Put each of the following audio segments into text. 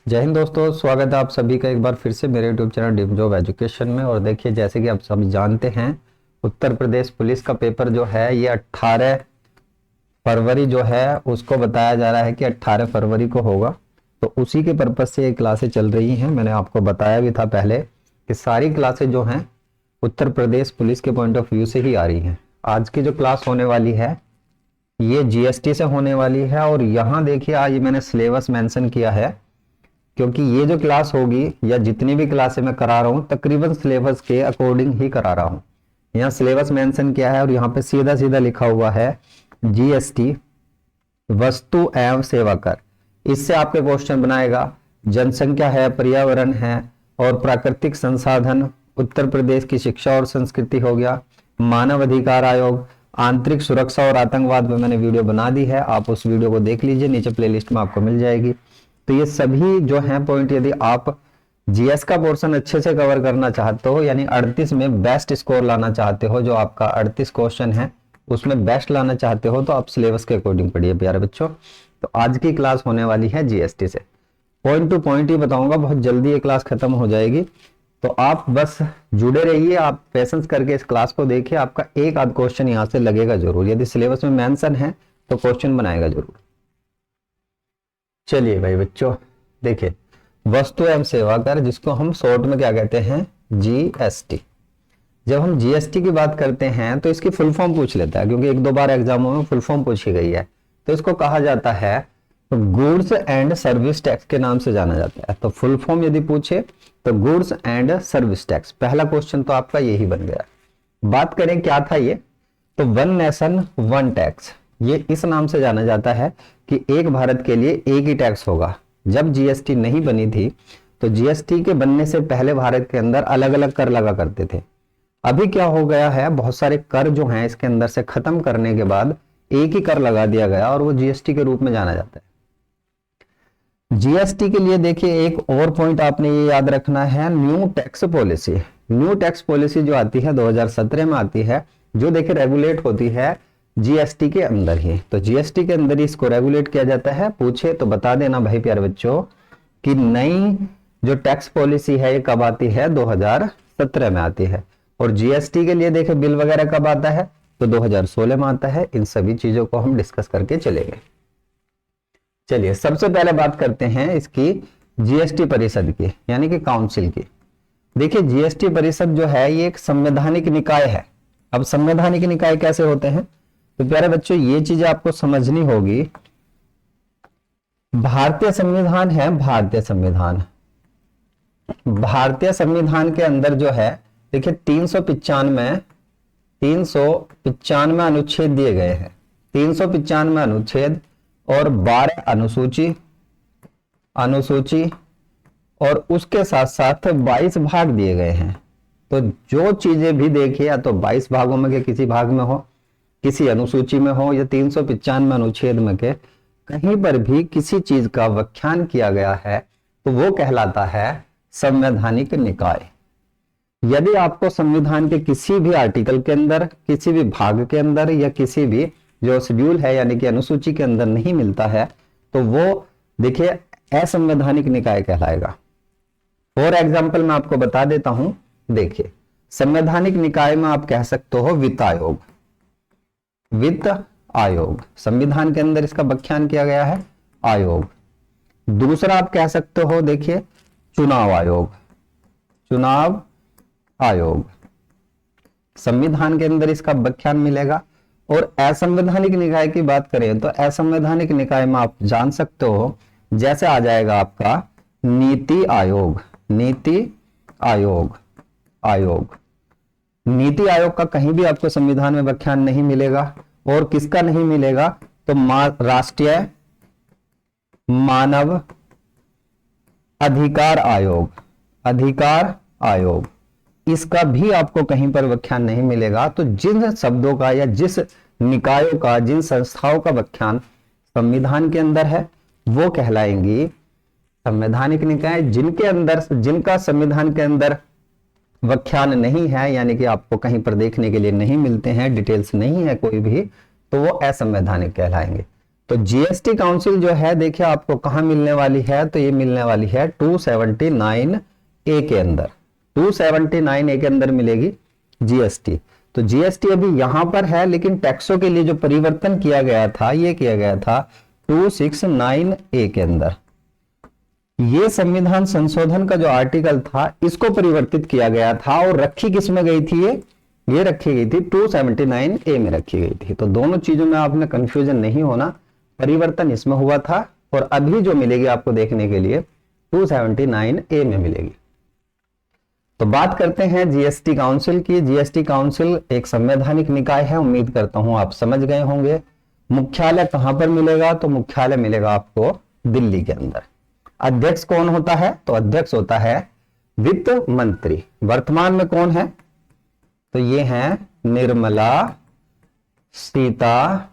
जय हिंद दोस्तों, स्वागत है आप सभी का एक बार फिर से मेरे YouTube channel dream job education में। और देखिए, जैसे कि आप सभी जानते हैं, उत्तर प्रदेश पुलिस का पेपर जो है ये 18 फरवरी जो है उसको बताया जा रहा है कि 18 फरवरी को होगा। तो उसी के पर्पज से ये क्लासें चल रही हैं। मैंने आपको बताया भी था पहले कि सारी क्लासें जो हैं उत्तर प्रदेश पुलिस के पॉइंट ऑफ व्यू से ही आ रही हैं। आज की जो क्लास होने वाली है ये जीएसटी से होने वाली है। और यहाँ देखिए, आज मैंने सिलेबस मेंशन किया है क्योंकि ये जो क्लास होगी या जितनी भी क्लासें मैं करा रहा हूँ तकरीबन सिलेबस के अकॉर्डिंग ही करा रहा हूँ। यहाँ सिलेबस मेंशन किया है और यहाँ पे सीधा सीधा लिखा हुआ है जीएसटी वस्तु एवं सेवा कर। इससे आपके क्वेश्चन बनाएगा। जनसंख्या है, पर्यावरण है और प्राकृतिक संसाधन, उत्तर प्रदेश की शिक्षा और संस्कृति हो गया, मानव अधिकार आयोग, आंतरिक सुरक्षा और आतंकवाद में मैंने वीडियो बना दी है, आप उस वीडियो को देख लीजिए, नीचे प्लेलिस्ट में आपको मिल जाएगी। तो ये सभी जो हैं पॉइंट, यदि आप जीएस का पोर्शन अच्छे से कवर करना चाहते हो, यानी 38 में बेस्ट स्कोर लाना चाहते हो, जो आपका 38 क्वेश्चन है उसमें बेस्ट लाना चाहते हो, तो आप सिलेबस के अकॉर्डिंग पढ़िए प्यारे बच्चों। तो आज की क्लास होने वाली है जीएसटी से, पॉइंट टू पॉइंट ही बताऊंगा, बहुत जल्दी ये क्लास खत्म हो जाएगी। तो आप बस जुड़े रहिए, आप पेशेंस करके इस क्लास को देखिए, आपका एक आध क्वेश्चन यहाँ से लगेगा जरूर। यदि सिलेबस में मेंशन है तो क्वेश्चन बनाएगा जरूर। चलिए भाई बच्चों, देखिए वस्तु एवं सेवा कर, जिसको हम शॉर्ट में क्या कहते हैं, जीएसटी। जब हम जीएसटी की बात करते हैं तो इसकी फुल फॉर्म पूछ लेता है, क्योंकि एक दो बार एग्जामों में फुल फॉर्म पूछी गई है। तो इसको कहा जाता है गुड्स एंड सर्विस टैक्स के नाम से जाना जाता है। तो फुल फॉर्म यदि पूछे तो गुड्स एंड सर्विस टैक्स, पहला क्वेश्चन तो आपका यही बन गया। बात करें क्या था ये, तो वन नेशन वन टैक्स, ये इस नाम से जाना जाता है कि एक भारत के लिए एक ही टैक्स होगा। जब जीएसटी नहीं बनी थी तो जीएसटी के बनने से पहले भारत के अंदर अलग अलग कर लगा करते थे। अभी क्या हो गया है, बहुत सारे कर जो हैं इसके अंदर से खत्म करने के बाद एक ही कर लगा दिया गया और वो जीएसटी के रूप में जाना जाता है। जीएसटी के लिए देखिए एक और पॉइंट आपने ये याद रखना है, new tax policy. New tax policy जो आती है 2017 में आती है, जो देखिए रेगुलेट होती है जीएसटी के अंदर ही। तो जीएसटी के अंदर ही इसको रेगुलेट किया जाता है। पूछे तो बता देना भाई प्यारे बच्चों कि नई जो टैक्स पॉलिसी है ये कब आती है, 2017 में आती है। और जीएसटी के लिए देखे बिल वगैरह कब आता है, तो 2016 में आता है। इन सभी चीजों को हम डिस्कस करके चलेंगे। चलिए सबसे पहले बात करते हैं इसकी जीएसटी परिषद की, यानी कि काउंसिल की। देखिए जीएसटी परिषद जो है ये एक संवैधानिक निकाय है। अब संवैधानिक निकाय कैसे होते हैं, तो प्यारे बच्चों ये चीजें आपको समझनी होगी। भारतीय संविधान है, भारतीय संविधान, भारतीय संविधान के अंदर जो है देखिए 395 अनुच्छेद दिए गए हैं। 395 अनुच्छेद और 12 अनुसूची और उसके साथ साथ 22 भाग दिए गए हैं। तो जो चीजें भी देखिए, या तो 22 भागों में के किसी भाग में हो, किसी अनुसूची में हो, या 395 अनुच्छेद में के कहीं पर भी किसी चीज का व्याख्यान किया गया है, तो वो कहलाता है संवैधानिक निकाय। यदि आपको संविधान के किसी भी आर्टिकल के अंदर, किसी भी भाग के अंदर, या किसी भी जो शेड्यूल है यानी कि अनुसूची के अंदर नहीं मिलता है, तो वो देखिए असंवैधानिक निकाय कहलाएगा। फॉर एग्जाम्पल मैं आपको बता देता हूं, देखिए संवैधानिक निकाय में आप कह सकते हो वित्त आयोग। वित्त आयोग संविधान के अंदर इसका व्याख्यान किया गया है, आयोग। दूसरा आप कह सकते हो, देखिए चुनाव आयोग। चुनाव आयोग संविधान के अंदर इसका व्याख्यान मिलेगा। और असंवैधानिक निकाय की बात करें तो असंवैधानिक निकाय में आप जान सकते हो, जैसे आ जाएगा आपका नीति आयोग। नीति आयोग, आयोग, नीति आयोग का कहीं भी आपको संविधान में व्याख्यान नहीं मिलेगा। और किसका नहीं मिलेगा, तो राष्ट्रीय मानव अधिकार आयोग। अधिकार आयोग, इसका भी आपको कहीं पर व्याख्यान नहीं मिलेगा। तो जिन शब्दों का या जिस निकायों का, जिन संस्थाओं का व्याख्यान संविधान के अंदर है, वो कहलाएंगी संवैधानिक निकाय। जिनके अंदर, जिनका संविधान के अंदर व्याख्यान नहीं है, यानी कि आपको कहीं पर देखने के लिए नहीं मिलते हैं, डिटेल्स नहीं है कोई भी, तो वो असंवैधानिक कहलाएंगे। तो जीएसटी काउंसिल जो है देखिए आपको कहां मिलने वाली है, तो ये मिलने वाली है 279A के अंदर, 279A के अंदर मिलेगी जीएसटी। तो जीएसटी अभी यहां पर है, लेकिन टैक्सों के लिए जो परिवर्तन किया गया था ये किया गया था 269A के अंदर। ये संविधान संशोधन का जो आर्टिकल था इसको परिवर्तित किया गया था और रखी किस में गई थी, ये रखी गई थी 279A में रखी गई थी। तो दोनों चीजों में आपने कंफ्यूजन नहीं होना, परिवर्तन इसमें हुआ था और अभी जो मिलेगी आपको देखने के लिए 279A में मिलेगी। तो बात करते हैं जीएसटी काउंसिल की। जीएसटी काउंसिल एक संवैधानिक निकाय है, उम्मीद करता हूं आप समझ गए होंगे। मुख्यालय कहां पर मिलेगा, तो मुख्यालय मिलेगा आपको दिल्ली के अंदर। अध्यक्ष कौन होता है, तो अध्यक्ष होता है वित्त मंत्री। वर्तमान में कौन है, तो ये हैं निर्मला सीतारमन।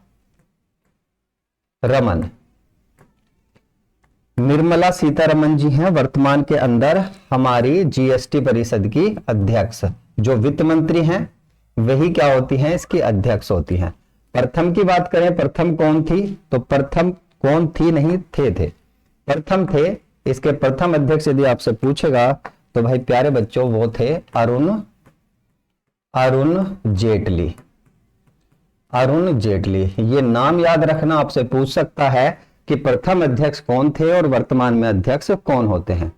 निर्मला सीतारमन जी हैं वर्तमान के अंदर हमारी जीएसटी परिषद की अध्यक्ष। जो वित्त मंत्री हैं वही क्या होती हैं, इसकी अध्यक्ष होती हैं। प्रथम की बात करें, प्रथम कौन थी, तो प्रथम कौन थी नहीं थे प्रथम थे। इसके प्रथम अध्यक्ष यदि आपसे पूछेगा तो भाई प्यारे बच्चों वो थे अरुण जेटली। अरुण जेटली, ये नाम याद रखना, आपसे पूछ सकता है कि प्रथम अध्यक्ष कौन थे और वर्तमान में अध्यक्ष कौन होते हैं।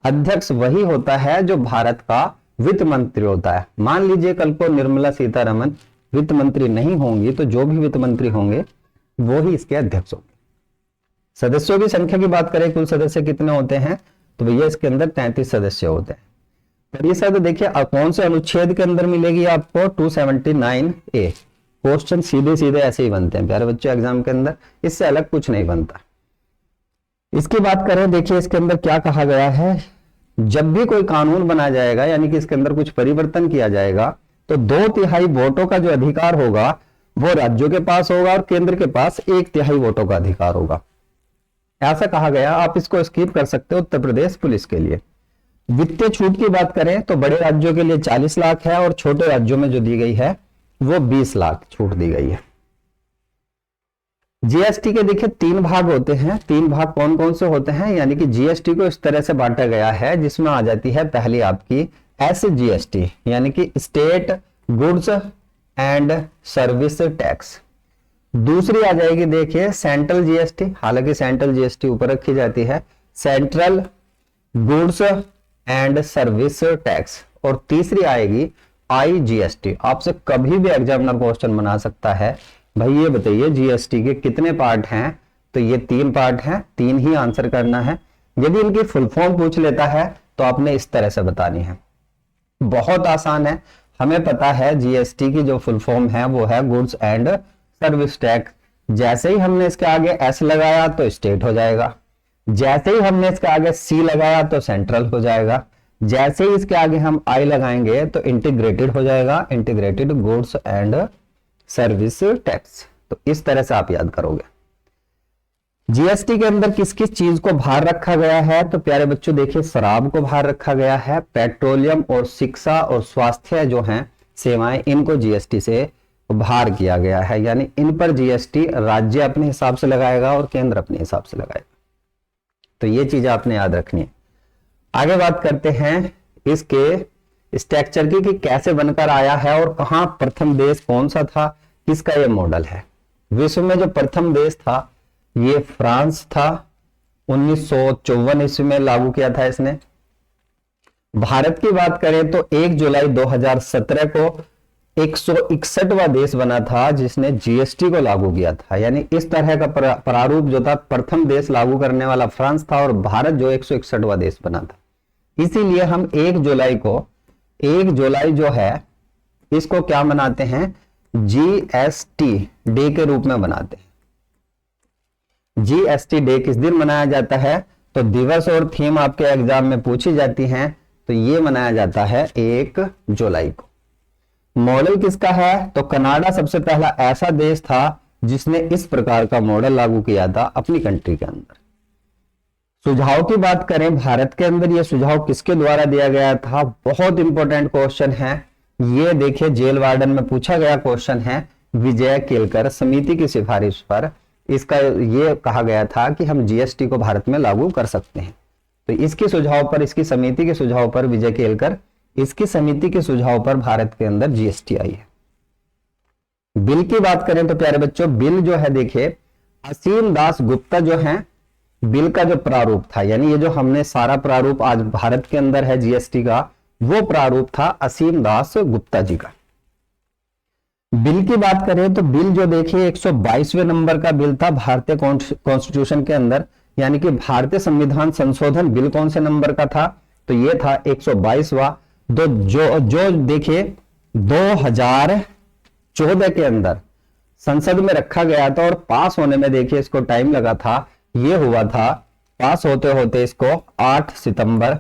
अध्यक्ष वही होता है जो भारत का वित्त मंत्री होता है। मान लीजिए कल को निर्मला सीतारमन वित्त मंत्री नहीं होंगी तो जो भी वित्त मंत्री होंगे वो ही इसके अध्यक्ष होंगे। सदस्यों की संख्या की बात करें, कुल सदस्य कितने होते हैं, तो भैया इसके अंदर 33 सदस्य होते हैं। परिषद देखिए कौन से अनुच्छेद के अंदर मिलेगी आपको, 279A। क्वेश्चन सीधे सीधे ऐसे ही बनते हैं प्यारे बच्चों एग्जाम के अंदर, इससे अलग कुछ नहीं बनता। इसकी बात करें, देखिए इसके अंदर क्या कहा गया है, जब भी कोई कानून बनाया जाएगा यानी कि इसके अंदर कुछ परिवर्तन किया जाएगा तो 2/3 वोटों का जो अधिकार होगा वो राज्यों के पास होगा और केंद्र के पास 1/3 वोटों का अधिकार होगा, ऐसा कहा गया। आप इसको स्किप कर सकते हो उत्तर प्रदेश पुलिस के लिए। वित्तीय छूट की बात करें तो बड़े राज्यों के लिए 40 लाख है और छोटे राज्यों में जो दी गई है वो 20 लाख छूट दी गई है। जीएसटी के देखिए 3 भाग होते हैं। 3 भाग कौन कौन से होते हैं, यानी कि जीएसटी को इस तरह से बांटा गया है जिसमें आ जाती है पहली आपकी एसजीएसटी यानी कि state goods and service tax. दूसरी आ जाएगी देखिए सेंट्रल जीएसटी, हालांकि सेंट्रल जीएसटी ऊपर रखी जाती है, central goods and service tax. और तीसरी आएगी आईजीएसटी। आपसे कभी भी एग्जामिनर क्वेश्चन बना सकता है, भाई ये बताइए जीएसटी के कितने पार्ट हैं, तो ये 3 पार्ट हैं, 3 ही आंसर करना है। यदि इनकी फुल फॉर्म पूछ लेता है तो आपने इस तरह से बतानी है, बहुत आसान है। हमें पता है जीएसटी की जो फुल फॉर्म है वो है गुड्स एंड सर्विस टैक्स। जैसे ही हमने इसके आगे एस लगाया तो स्टेट हो जाएगा, जैसे ही हमने इसके आगे सी लगाया तो सेंट्रल हो जाएगा, जैसे ही इसके आगे हम आई लगाएंगे तो इंटीग्रेटेड हो जाएगा, integrated goods and service tax. तो इस तरह से आप याद करोगे। जीएसटी के अंदर किस किस चीज को बाहर रखा गया है, तो प्यारे बच्चों देखिए शराब को बाहर रखा गया है, पेट्रोलियम और शिक्षा और स्वास्थ्य जो हैं सेवाएं, इनको जीएसटी से बाहर किया गया है। यानी इन पर जीएसटी राज्य अपने हिसाब से लगाएगा और केंद्र अपने हिसाब से लगाएगा। तो ये चीज आपने याद रखनी है। आगे बात करते हैं इसके स्ट्रक्चर की कि कैसे बनकर आया है और कहां प्रथम देश कौन सा था, किसका ये मॉडल है। विश्व में जो प्रथम देश था ये फ्रांस था, 1954 ईस्वी में लागू किया था इसने। भारत की बात करें तो 1 जुलाई 2017 को 161वां देश बना था जिसने जीएसटी को लागू किया था। यानी इस तरह का प्रारूप जो था, प्रथम देश लागू करने वाला फ्रांस था और भारत जो 161वां देश बना था। इसीलिए हम 1 जुलाई जो है इसको क्या मनाते हैं, जीएसटी डे के रूप में बनाते हैं। जीएसटी डे किस दिन मनाया जाता है, तो दिवस और थीम आपके एग्जाम में पूछी जाती हैं, तो ये मनाया जाता है 1 जुलाई को। मॉडल किसका है, तो कनाडा सबसे पहला ऐसा देश था जिसने इस प्रकार का मॉडल लागू किया था अपनी कंट्री के अंदर। सुझाव की बात करें, भारत के अंदर यह सुझाव किसके द्वारा दिया गया था, बहुत इंपॉर्टेंट क्वेश्चन है ये। देखिए जेल वार्डन में पूछा गया क्वेश्चन है, विजय केलकर समिति की सिफारिश पर इसका ये कहा गया था कि हम जीएसटी को भारत में लागू कर सकते हैं। तो इसके सुझाव पर, इसकी समिति के सुझाव पर, विजय केलकर, इसकी समिति के सुझाव पर भारत के अंदर जीएसटी आई है। बिल की बात करें तो प्यारे बच्चों, बिल जो है देखिए असीम दास गुप्ता जो है, बिल का जो प्रारूप था, यानी ये जो हमने सारा प्रारूप आज भारत के अंदर है जीएसटी का, वो प्रारूप था असीम दास गुप्ता जी का। बिल की बात करें तो बिल जो देखिए 122वें नंबर का बिल था भारतीय कॉन्स्टिट्यूशन के अंदर, यानी कि भारतीय संविधान संशोधन बिल कौन से नंबर का था, तो ये था 122वां। जो देखिए 2014 के अंदर संसद में रखा गया था और पास होने में देखिए इसको टाइम लगा था, ये हुआ था पास होते होते इसको 8 सितंबर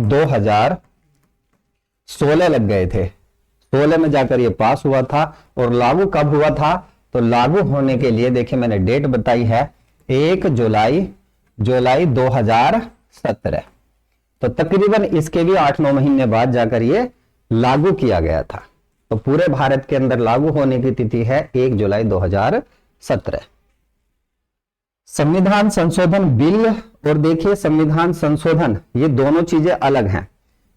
2016 लग गए थे। 16 में जाकर ये पास हुआ था। और लागू कब हुआ था, तो लागू होने के लिए देखिए मैंने डेट बताई है 1 जुलाई 2017। तो तकरीबन इसके भी 8-9 महीने बाद जाकर ये लागू किया गया था। तो पूरे भारत के अंदर लागू होने की तिथि है 1 जुलाई 2017। संविधान संशोधन बिल और देखिए संविधान संशोधन, ये दोनों चीजें अलग हैं।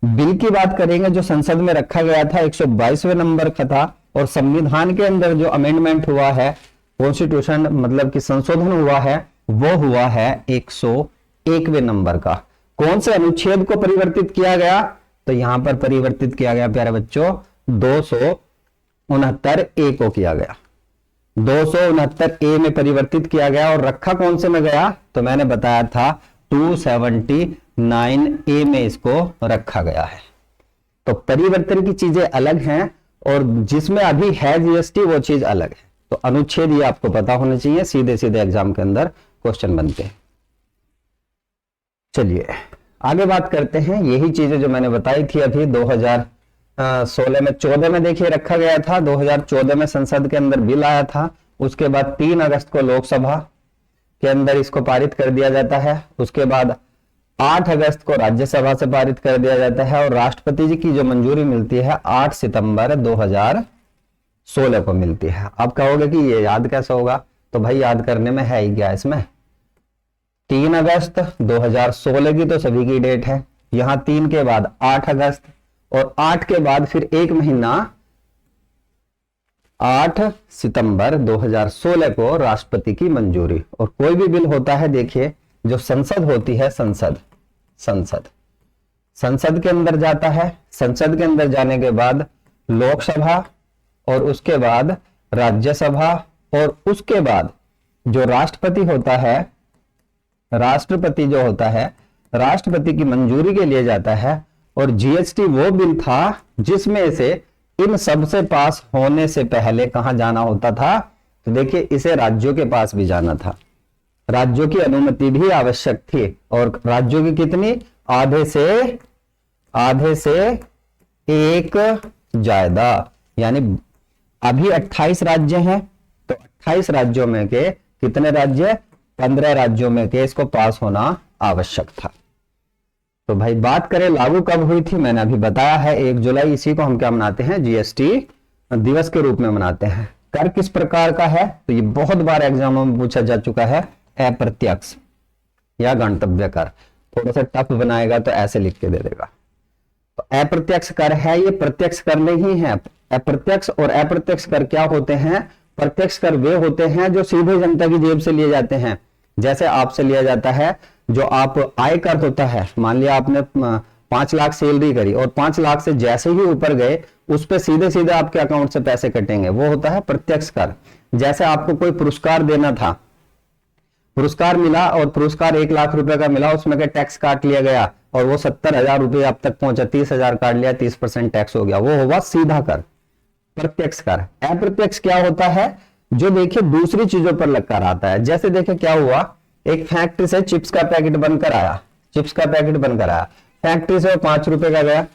बिल की बात करेंगे जो संसद में रखा गया था 122वें नंबर का था, और संविधान के अंदर जो अमेंडमेंट हुआ है, कॉन्स्टिट्यूशन मतलब कि संशोधन हुआ है, वो हुआ है 101वें नंबर का। कौन से अनुच्छेद को परिवर्तित किया गया, तो यहां पर परिवर्तित किया गया प्यारे बच्चों 269A को किया गया, 269A में परिवर्तित किया गया। और रखा कौन से में गया, तो मैंने बताया था 279A में इसको रखा गया है। तो परिवर्तन की चीजें अलग हैं और जिसमें अभी है जीएसटी वो चीज अलग है। तो अनुच्छेद ये आपको पता होना चाहिए, सीधे सीधे एग्जाम के अंदर क्वेश्चन बनते हैं। चलिए आगे बात करते हैं। यही चीजें जो मैंने बताई थी अभी 2014 में देखिए रखा गया था, 2014 में संसद के अंदर बिल आया था। उसके बाद 3 अगस्त को लोकसभा के अंदर इसको पारित कर दिया जाता है। उसके बाद 8 अगस्त को राज्यसभा से पारित कर दिया जाता है और राष्ट्रपति जी की जो मंजूरी मिलती है 8 सितंबर 2016 को मिलती है। आप कहोगे कि ये याद कैसे होगा, तो भाई याद करने में है ही क्या इसमें। 3 अगस्त 2016 की तो सभी की डेट है, यहां 3 के बाद 8 अगस्त और 8 के बाद फिर 1 महीना 8 सितंबर 2016 को राष्ट्रपति की मंजूरी। और कोई भी बिल होता है देखिए, जो संसद होती है, संसद के अंदर जाता है। संसद के अंदर जाने के बाद लोकसभा और उसके बाद राज्यसभा और उसके बाद जो राष्ट्रपति होता है, राष्ट्रपति जो होता है, राष्ट्रपति की मंजूरी के लिए जाता है। और जीएसटी वो बिल था जिसमें से इन सब से पास होने से पहले कहां जाना होता था, तो देखिए इसे राज्यों के पास भी जाना था। राज्यों की अनुमति भी आवश्यक थी। और राज्यों की कितनी, आधे से 1 ज्यादा, यानी अभी 28 राज्य हैं, तो 28 राज्यों में के कितने राज्य, 15 राज्यों में के इसको पास होना आवश्यक था। तो भाई बात करें लागू कब हुई थी, मैंने अभी बताया है 1 जुलाई। इसी को हम क्या मनाते हैं, जीएसटी दिवस के रूप में मनाते हैं। कर किस प्रकार का है, तो ये बहुत बार एग्जामों में पूछा जा चुका है, अप्रत्यक्ष या गंतव्य कर। थोड़ा सा टफ बनाएगा तो ऐसे लिख के दे देगा। तो अप्रत्यक्ष कर है, ये प्रत्यक्ष कर नहीं है। अप्रत्यक्ष और अप्रत्यक्ष कर क्या होते हैं, प्रत्यक्ष कर वे होते हैं जो सीधे जनता की जेब से लिए जाते हैं। जैसे आपसे लिया जाता है, जो आप आय कर होता है, मान लिया आपने 5 लाख सैलरी करी और 5 लाख से जैसे ही ऊपर गए उस पे सीधे सीधे आपके अकाउंट से पैसे कटेंगे, वो होता है प्रत्यक्ष कर। जैसे आपको कोई पुरस्कार देना था, पुरस्कार मिला और पुरस्कार 1 लाख रुपए का मिला, उसमें का टैक्स काट लिया गया और वो 70,000 रुपए अब तक पहुंचा, 30,000 काट लिया, 30% टैक्स हो गया, वो होगा सीधा कर, प्रत्यक्ष कर। अप्रत्यक्ष क्या होता है, जो देखिए दूसरी चीजों पर लगकर आता है। जैसे देखिए क्या हुआ, एक फैक्ट्री से चिप्स का पैकेट बनकर आया, चिप्स का पैकेट बनकर आया, फैक्ट्री से 5 रुपए का गया।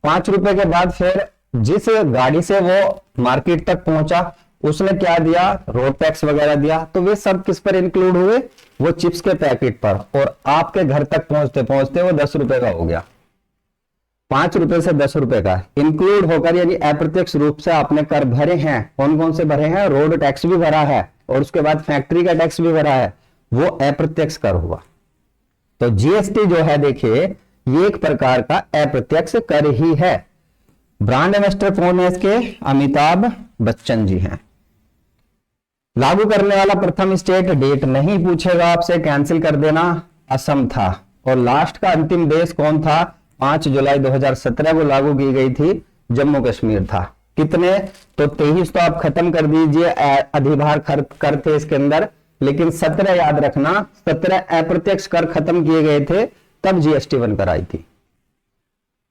5 रुपए के बाद फिर जिस गाड़ी से वो मार्केट तक पहुंचा उसने क्या दिया, रोड टैक्स वगैरह दिया। तो वे सब किस पर इंक्लूड हुए, वो चिप्स के पैकेट पर। और आपके घर तक पहुंचते पहुंचते वो 10 रुपए का हो गया। 5 रुपए से 10 रुपए का इंक्लूड होकर, यानी अप्रत्यक्ष रूप से आपने कर भरे हैं। कौन कौन से भरे हैं, रोड टैक्स भी भरा है, और उसके बाद फैक्ट्री का टैक्स भी भरा है, वो अप्रत्यक्ष कर हुआ। तो जीएसटी जो है देखिए ये एक प्रकार का अप्रत्यक्ष कर ही है। ब्रांड एम्बेसडर कौन है इसके? अमिताभ बच्चन जी हैं। लागू करने वाला प्रथम स्टेट, डेट नहीं पूछेगा आपसे, कैंसिल कर देना, असम था। और लास्ट का अंतिम देश कौन था? 5 जुलाई 2017 को लागू की गई थी, जम्मू कश्मीर था। कितने? तो 23 तो आप खत्म कर दीजिए, अधिभार कर थे इसके अंदर, लेकिन 17 याद रखना, 17 अप्रत्यक्ष कर खत्म किए गए थे, तब जीएसटी बनकर आई थी।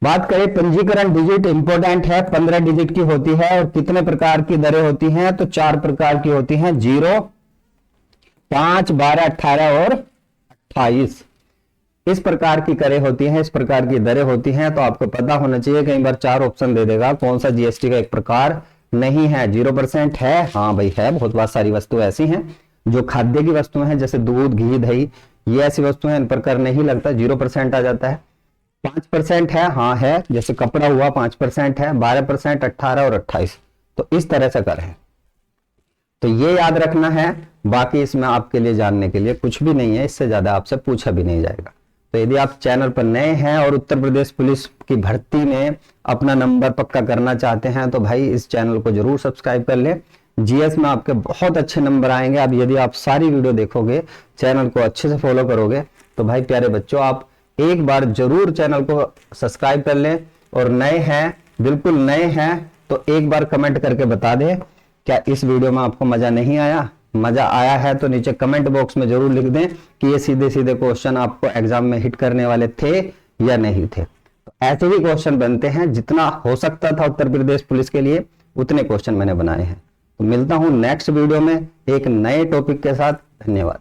बात करें पंजीकरण डिजिट, इंपोर्टेंट है, 15 डिजिट की होती है। और कितने प्रकार की दरें होती हैं? तो 4 प्रकार की होती हैं, 0, 5, 12, 18 और 28। इस प्रकार की करें होती हैं, इस प्रकार की दरें होती हैं। तो आपको पता होना चाहिए, कई बार 4 ऑप्शन दे देगा, कौन सा जीएसटी का एक प्रकार नहीं है। 0% है, हाँ भाई है, बहुत सारी वस्तु ऐसी हैं जो खाद्य की वस्तुएं हैं, जैसे दूध, घी, दही, ये ऐसी वस्तुएं हैं, इन पर कर नहीं लगता, 0% आ जाता है। 5% है, हाँ है, जैसे कपड़ा हुआ 5% है, 12%, 18 और 28। तो इस तरह से कर है, तो ये याद रखना है। बाकी इसमें आपके लिए जानने के लिए कुछ भी नहीं है, इससे ज्यादा आपसे पूछा भी नहीं जाएगा। तो यदि आप चैनल पर नए हैं और उत्तर प्रदेश पुलिस की भर्ती में अपना नंबर पक्का करना चाहते हैं, तो भाई इस चैनल को जरूर सब्सक्राइब कर लें। जीएस में आपके बहुत अच्छे नंबर आएंगे। अब यदि आप सारी वीडियो देखोगे, चैनल को अच्छे से फॉलो करोगे, तो भाई प्यारे बच्चों आप एक बार जरूर चैनल को सब्सक्राइब कर लें। और नए हैं, बिल्कुल नए हैं, तो एक बार कमेंट करके बता दें, क्या इस वीडियो में आपको मजा नहीं आया? मजा आया है तो नीचे कमेंट बॉक्स में जरूर लिख दें कि ये सीधे सीधे क्वेश्चन आपको एग्जाम में हिट करने वाले थे या नहीं थे। तो ऐसे ही क्वेश्चन बनते हैं, जितना हो सकता था उत्तर प्रदेश पुलिस के लिए उतने क्वेश्चन मैंने बनाए हैं। तो मिलता हूं नेक्स्ट वीडियो में एक नए टॉपिक के साथ। धन्यवाद।